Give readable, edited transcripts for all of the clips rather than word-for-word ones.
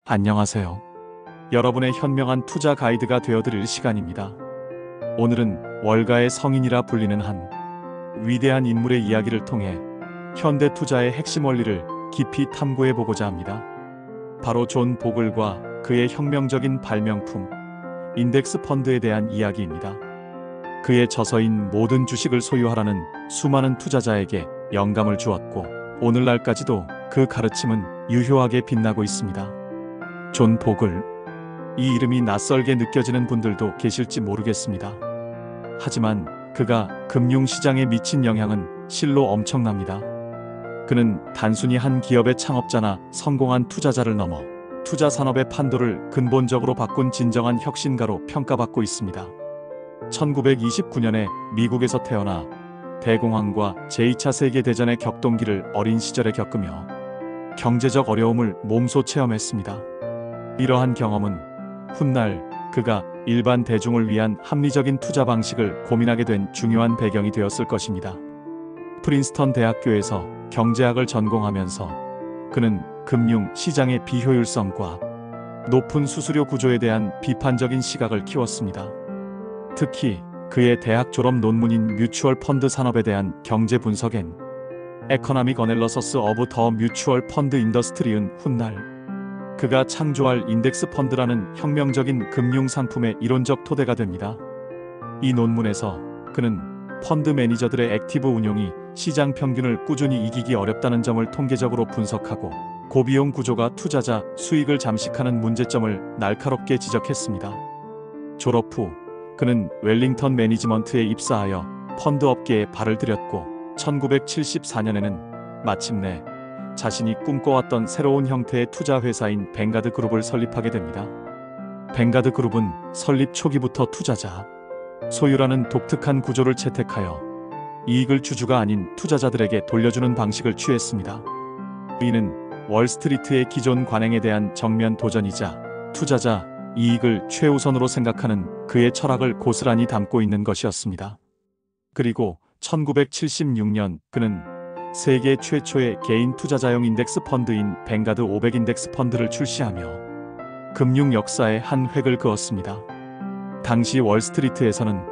안녕하세요. 여러분의 현명한 투자 가이드가 되어드릴 시간입니다. 오늘은 월가의 성인이라 불리는 한 위대한 인물의 이야기를 통해 현대 투자의 핵심 원리를 깊이 탐구해 보고자 합니다. 바로 존 보글과 그의 혁명적인 발명품 인덱스 펀드에 대한 이야기입니다. 그의 저서인 모든 주식을 소유하라는 수많은 투자자에게 영감을 주었고 오늘날까지도 그 가르침은 유효하게 빛나고 있습니다. 존 보글. 이 이름이 낯설게 느껴지는 분들도 계실지 모르겠습니다. 하지만 그가 금융시장에 미친 영향은 실로 엄청납니다. 그는 단순히 한 기업의 창업자나 성공한 투자자를 넘어 투자 산업의 판도를 근본적으로 바꾼 진정한 혁신가로 평가받고 있습니다. 1929년에 미국에서 태어나 대공황과 제2차 세계대전의 격동기를 어린 시절에 겪으며 경제적 어려움을 몸소 체험했습니다. 이러한 경험은 훗날 그가 일반 대중을 위한 합리적인 투자 방식을 고민하게 된 중요한 배경이 되었을 것입니다. 프린스턴 대학교에서 경제학을 전공하면서 그는 금융 시장의 비효율성과 높은 수수료 구조에 대한 비판적인 시각을 키웠습니다. 특히 그의 대학 졸업 논문인 뮤추얼 펀드 산업에 대한 경제 분석엔 에코노믹 어널리시스 오브 더 뮤추얼 펀드 인더스트리은 훗날 그가 창조할 인덱스 펀드라는 혁명적인 금융 상품의 이론적 토대가 됩니다. 이 논문에서 그는 펀드 매니저들의 액티브 운용이 시장 평균을 꾸준히 이기기 어렵다는 점을 통계적으로 분석하고 고비용 구조가 투자자 수익을 잠식하는 문제점을 날카롭게 지적했습니다. 졸업 후 그는 웰링턴 매니지먼트에 입사하여 펀드 업계에 발을 들였고 1974년에는 마침내 자신이 꿈꿔왔던 새로운 형태의 투자 회사인 뱅가드 그룹을 설립하게 됩니다. 뱅가드 그룹은 설립 초기부터 투자자 소유라는 독특한 구조를 채택하여 이익을 주주가 아닌 투자자들에게 돌려주는 방식을 취했습니다. 이는 월스트리트의 기존 관행에 대한 정면 도전이자 투자자 이익을 최우선으로 생각하는 그의 철학을 고스란히 담고 있는 것이었습니다. 그리고 1976년 그는 세계 최초의 개인 투자자용 인덱스 펀드인 뱅가드 500 인덱스 펀드를 출시하며 금융 역사에 한 획을 그었습니다. 당시 월스트리트에서는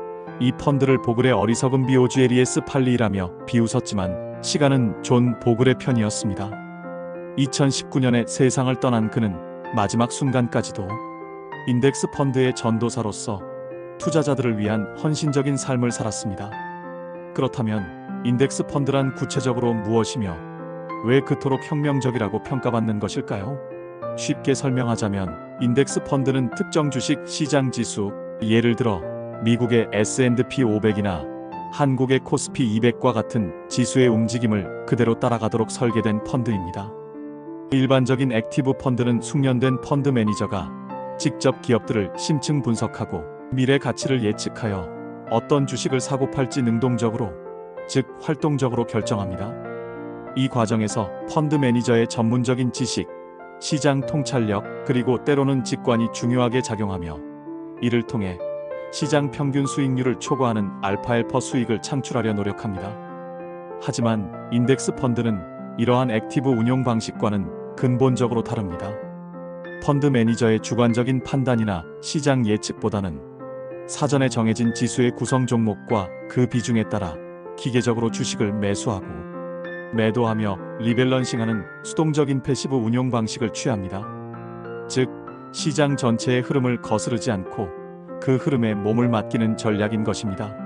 이 펀드를 보글의 어리석은 비오주에리에스 팔리라며 비웃었지만 시간은 존 보글의 편이었습니다. 2019년에 세상을 떠난 그는 마지막 순간까지도 인덱스 펀드의 전도사로서 투자자들을 위한 헌신적인 삶을 살았습니다. 그렇다면 인덱스 펀드란 구체적으로 무엇이며 왜 그토록 혁명적이라고 평가받는 것일까요? 쉽게 설명하자면 인덱스 펀드는 특정 주식 시장 지수, 예를 들어 미국의 S&P 500이나 한국의 코스피 200과 같은 지수의 움직임을 그대로 따라가도록 설계된 펀드입니다. 일반적인 액티브 펀드는 숙련된 펀드 매니저가 직접 기업들을 심층 분석하고 미래 가치를 예측하여 어떤 주식을 사고 팔지 능동적으로, 즉 활동적으로 결정합니다. 이 과정에서 펀드 매니저의 전문적인 지식, 시장 통찰력, 그리고 때로는 직관이 중요하게 작용하며 이를 통해 시장 평균 수익률을 초과하는 알파 수익을 창출하려 노력합니다. 하지만 인덱스 펀드는 이러한 액티브 운용 방식과는 근본적으로 다릅니다. 펀드 매니저의 주관적인 판단이나 시장 예측보다는 사전에 정해진 지수의 구성 종목과 그 비중에 따라 기계적으로 주식을 매수하고 매도하며 리밸런싱하는 수동적인 패시브 운용 방식을 취합니다. 즉, 시장 전체의 흐름을 거스르지 않고 그 흐름에 몸을 맡기는 전략인 것입니다.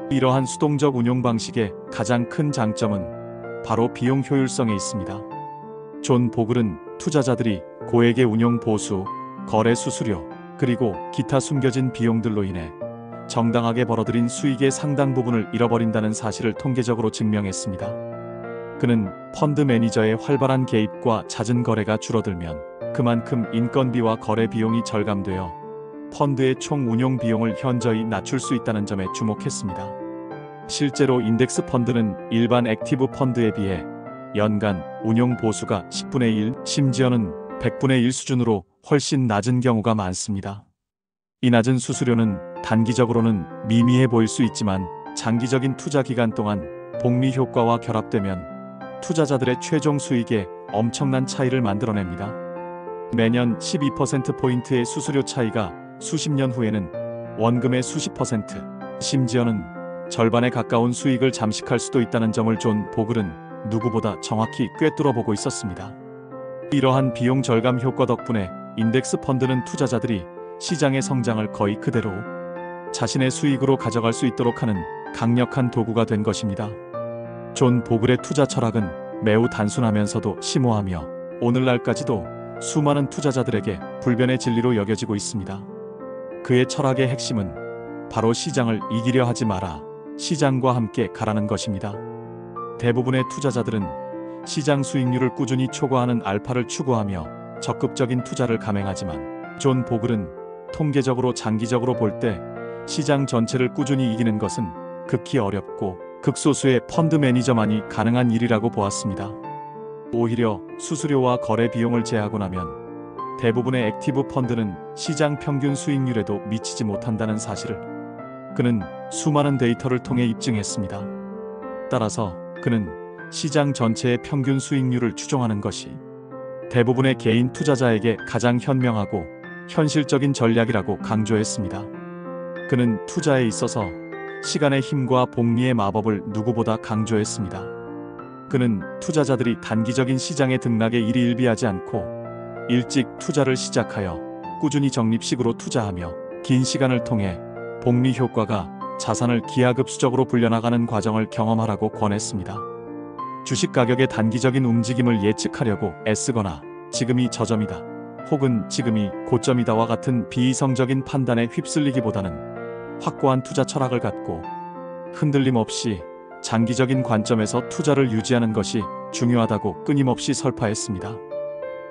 이러한 수동적 운용 방식의 가장 큰 장점은 바로 비용 효율성에 있습니다. 존 보글은 투자자들이 고액의 운용 보수, 거래 수수료, 그리고 기타 숨겨진 비용들로 인해 정당하게 벌어들인 수익의 상당 부분을 잃어버린다는 사실을 통계적으로 증명했습니다. 그는 펀드 매니저의 활발한 개입과 잦은 거래가 줄어들면 그만큼 인건비와 거래 비용이 절감되어 펀드의 총 운용 비용을 현저히 낮출 수 있다는 점에 주목했습니다. 실제로 인덱스 펀드는 일반 액티브 펀드에 비해 연간 운용 보수가 10분의 1, 심지어는 100분의 1 수준으로 훨씬 낮은 경우가 많습니다. 이 낮은 수수료는 단기적으로는 미미해 보일 수 있지만 장기적인 투자 기간 동안 복리 효과와 결합되면 투자자들의 최종 수익에 엄청난 차이를 만들어냅니다. 매년 12%포인트의 수수료 차이가 수십 년 후에는 원금의 수십 퍼센트, 심지어는 절반에 가까운 수익을 잠식할 수도 있다는 점을 존 보글은 누구보다 정확히 꿰뚫어보고 있었습니다. 이러한 비용 절감 효과 덕분에 인덱스 펀드는 투자자들이 시장의 성장을 거의 그대로 자신의 수익으로 가져갈 수 있도록 하는 강력한 도구가 된 것입니다. 존 보글의 투자 철학은 매우 단순하면서도 심오하며 오늘날까지도 수많은 투자자들에게 불변의 진리로 여겨지고 있습니다. 그의 철학의 핵심은 바로 시장을 이기려 하지 마라, 시장과 함께 가라는 것입니다. 대부분의 투자자들은 시장 수익률을 꾸준히 초과하는 알파를 추구하며 적극적인 투자를 감행하지만 존 보글은 통계적으로 장기적으로 볼 때 시장 전체를 꾸준히 이기는 것은 극히 어렵고 극소수의 펀드 매니저만이 가능한 일이라고 보았습니다. 오히려 수수료와 거래 비용을 제하고 나면 대부분의 액티브 펀드는 시장 평균 수익률에도 미치지 못한다는 사실을 그는 수많은 데이터를 통해 입증했습니다. 따라서 그는 시장 전체의 평균 수익률을 추종하는 것이 대부분의 개인 투자자에게 가장 현명하고 현실적인 전략이라고 강조했습니다. 그는 투자에 있어서 시간의 힘과 복리의 마법을 누구보다 강조했습니다. 그는 투자자들이 단기적인 시장의 등락에 일희일비하지 않고 일찍 투자를 시작하여 꾸준히 적립식으로 투자하며 긴 시간을 통해 복리 효과가 자산을 기하급수적으로 불려나가는 과정을 경험하라고 권했습니다. 주식 가격의 단기적인 움직임을 예측하려고 애쓰거나 지금이 저점이다 혹은 지금이 고점이다와 같은 비이성적인 판단에 휩쓸리기보다는 확고한 투자 철학을 갖고 흔들림 없이 장기적인 관점에서 투자를 유지하는 것이 중요하다고 끊임없이 설파했습니다.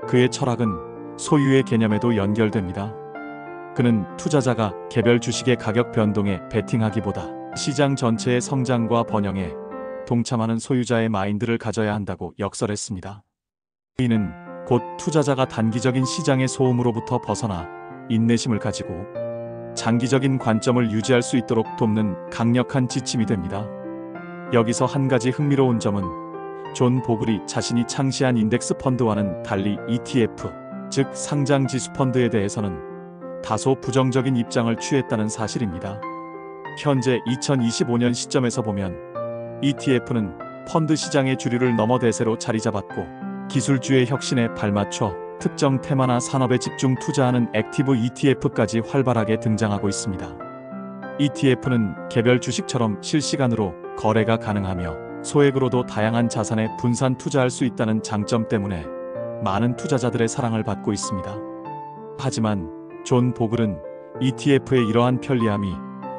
그의 철학은 소유의 개념에도 연결됩니다. 그는 투자자가 개별 주식의 가격 변동에 베팅하기보다 시장 전체의 성장과 번영에 동참하는 소유자의 마인드를 가져야 한다고 역설했습니다. 이는 곧 투자자가 단기적인 시장의 소음으로부터 벗어나 인내심을 가지고 장기적인 관점을 유지할 수 있도록 돕는 강력한 지침이 됩니다. 여기서 한 가지 흥미로운 점은 존 보글이 자신이 창시한 인덱스 펀드와는 달리 ETF, 즉 상장 지수 펀드에 대해서는 다소 부정적인 입장을 취했다는 사실입니다. 현재 2025년 시점에서 보면 ETF는 펀드 시장의 주류를 넘어 대세로 자리 잡았고 기술주의 혁신에 발맞춰 특정 테마나 산업에 집중 투자하는 액티브 ETF까지 활발하게 등장하고 있습니다. ETF는 개별 주식처럼 실시간으로 거래가 가능하며 소액으로도 다양한 자산에 분산 투자할 수 있다는 장점 때문에 많은 투자자들의 사랑을 받고 있습니다. 하지만 존 보글은 ETF의 이러한 편리함이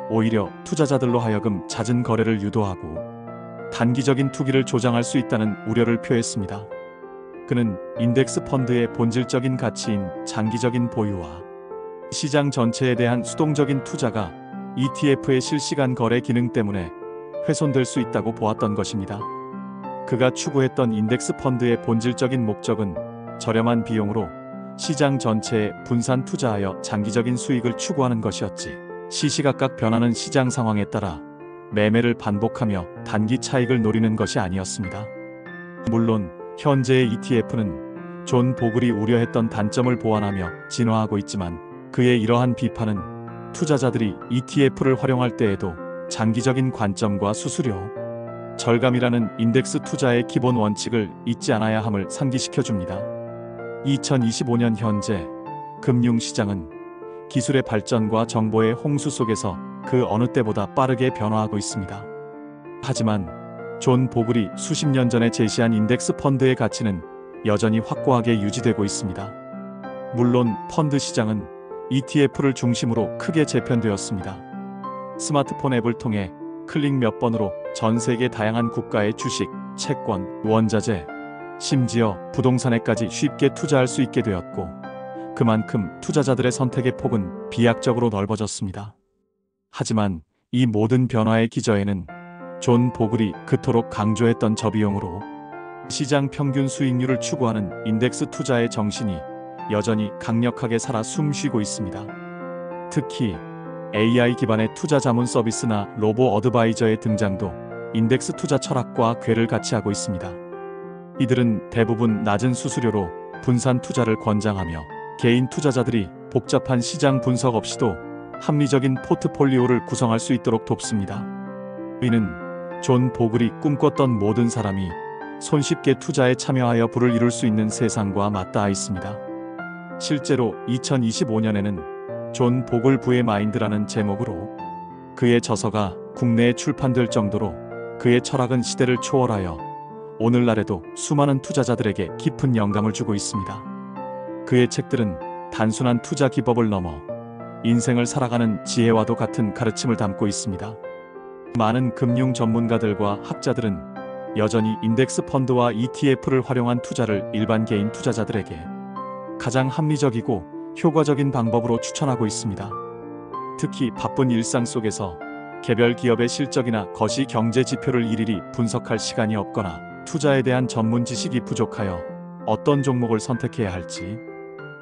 오히려 투자자들로 하여금 잦은 거래를 유도하고 단기적인 투기를 조장할 수 있다는 우려를 표했습니다. 그는 인덱스 펀드의 본질적인 가치인 장기적인 보유와 시장 전체에 대한 수동적인 투자가 ETF의 실시간 거래 기능 때문에 훼손될 수 있다고 보았던 것입니다. 그가 추구했던 인덱스 펀드의 본질적인 목적은 저렴한 비용으로 시장 전체에 분산 투자하여 장기적인 수익을 추구하는 것이었지, 시시각각 변하는 시장 상황에 따라 매매를 반복하며 단기 차익을 노리는 것이 아니었습니다. 물론 현재의 ETF는 존 보글이 우려했던 단점을 보완하며 진화하고 있지만 그의 이러한 비판은 투자자들이 ETF를 활용할 때에도 장기적인 관점과 수수료 절감이라는 인덱스 투자의 기본 원칙을 잊지 않아야 함을 상기시켜줍니다. 2025년 현재 금융시장은 기술의 발전과 정보의 홍수 속에서 그 어느 때보다 빠르게 변화하고 있습니다. 하지만 존 보글이 수십 년 전에 제시한 인덱스 펀드의 가치는 여전히 확고하게 유지되고 있습니다. 물론 펀드 시장은 ETF를 중심으로 크게 재편되었습니다. 스마트폰 앱을 통해 클릭 몇 번으로 전 세계 다양한 국가의 주식, 채권, 원자재, 심지어 부동산에까지 쉽게 투자할 수 있게 되었고, 그만큼 투자자들의 선택의 폭은 비약적으로 넓어졌습니다. 하지만 이 모든 변화의 기저에는 존 보글이 그토록 강조했던 저비용으로 시장 평균 수익률을 추구하는 인덱스 투자의 정신이 여전히 강력하게 살아 숨쉬고 있습니다. 특히 AI 기반의 투자 자문 서비스나 로보 어드바이저의 등장도 인덱스 투자 철학과 궤를 같이 하고 있습니다. 이들은 대부분 낮은 수수료로 분산 투자를 권장하며 개인 투자자들이 복잡한 시장 분석 없이도 합리적인 포트폴리오를 구성할 수 있도록 돕습니다. 이는 존 보글이 꿈꿨던 모든 사람이 손쉽게 투자에 참여하여 부를 이룰 수 있는 세상과 맞닿아 있습니다. 실제로 2025년에는 존 보글 부의 마인드라는 제목으로 그의 저서가 국내에 출판될 정도로 그의 철학은 시대를 초월하여 오늘날에도 수많은 투자자들에게 깊은 영감을 주고 있습니다. 그의 책들은 단순한 투자 기법을 넘어 인생을 살아가는 지혜와도 같은 가르침을 담고 있습니다. 많은 금융 전문가들과 학자들은 여전히 인덱스 펀드와 ETF를 활용한 투자를 일반 개인 투자자들에게 가장 합리적이고 효과적인 방법으로 추천하고 있습니다. 특히 바쁜 일상 속에서 개별 기업의 실적이나 거시 경제 지표를 일일이 분석할 시간이 없거나 투자에 대한 전문 지식이 부족하여 어떤 종목을 선택해야 할지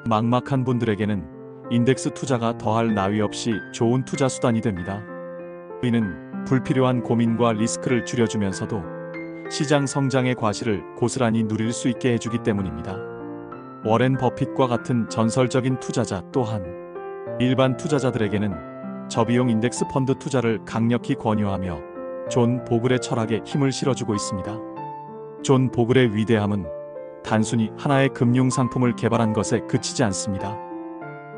막막한 분들에게는 인덱스 투자가 더할 나위 없이 좋은 투자 수단이 됩니다. 이는 불필요한 고민과 리스크를 줄여주면서도 시장 성장의 과실을 고스란히 누릴 수 있게 해주기 때문입니다. 워렌 버핏과 같은 전설적인 투자자 또한 일반 투자자들에게는 저비용 인덱스 펀드 투자를 강력히 권유하며 존 보글의 철학에 힘을 실어주고 있습니다. 존 보글의 위대함은 단순히 하나의 금융 상품을 개발한 것에 그치지 않습니다.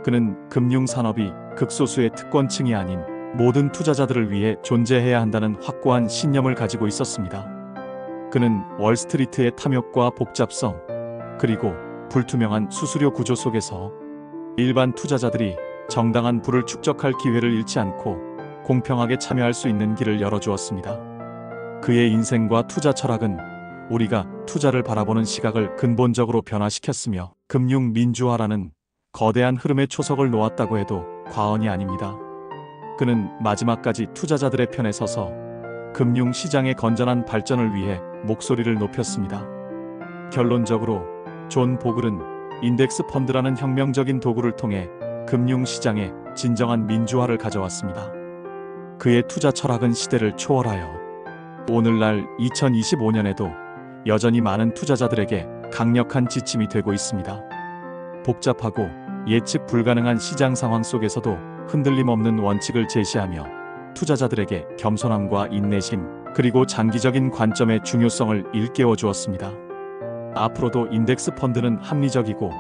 그는 금융 산업이 극소수의 특권층이 아닌 모든 투자자들을 위해 존재해야 한다는 확고한 신념을 가지고 있었습니다. 그는 월스트리트의 탐욕과 복잡성, 그리고 불투명한 수수료 구조 속에서 일반 투자자들이 정당한 부를 축적할 기회를 잃지 않고 공평하게 참여할 수 있는 길을 열어주었습니다. 그의 인생과 투자 철학은 우리가 투자를 바라보는 시각을 근본적으로 변화시켰으며 금융 민주화라는 거대한 흐름의 초석을 놓았다고 해도 과언이 아닙니다. 그는 마지막까지 투자자들의 편에 서서 금융 시장의 건전한 발전을 위해 목소리를 높였습니다. 결론적으로 존 보글은 인덱스 펀드라는 혁명적인 도구를 통해 금융 시장에 진정한 민주화를 가져왔습니다. 그의 투자 철학은 시대를 초월하여 오늘날 2025년에도 여전히 많은 투자자들에게 강력한 지침이 되고 있습니다. 복잡하고 예측 불가능한 시장 상황 속에서도 흔들림 없는 원칙을 제시하며 투자자들에게 겸손함과 인내심, 그리고 장기적인 관점의 중요성을 일깨워 주었습니다. 앞으로도 인덱스 펀드는 합리적이고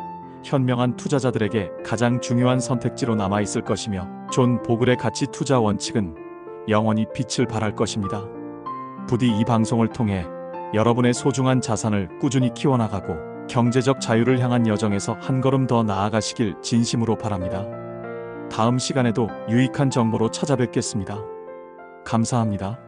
현명한 투자자들에게 가장 중요한 선택지로 남아있을 것이며 존 보글의 가치 투자 원칙은 영원히 빛을 발할 것입니다. 부디 이 방송을 통해 여러분의 소중한 자산을 꾸준히 키워나가고 경제적 자유를 향한 여정에서 한 걸음 더 나아가시길 진심으로 바랍니다. 다음 시간에도 유익한 정보로 찾아뵙겠습니다. 감사합니다.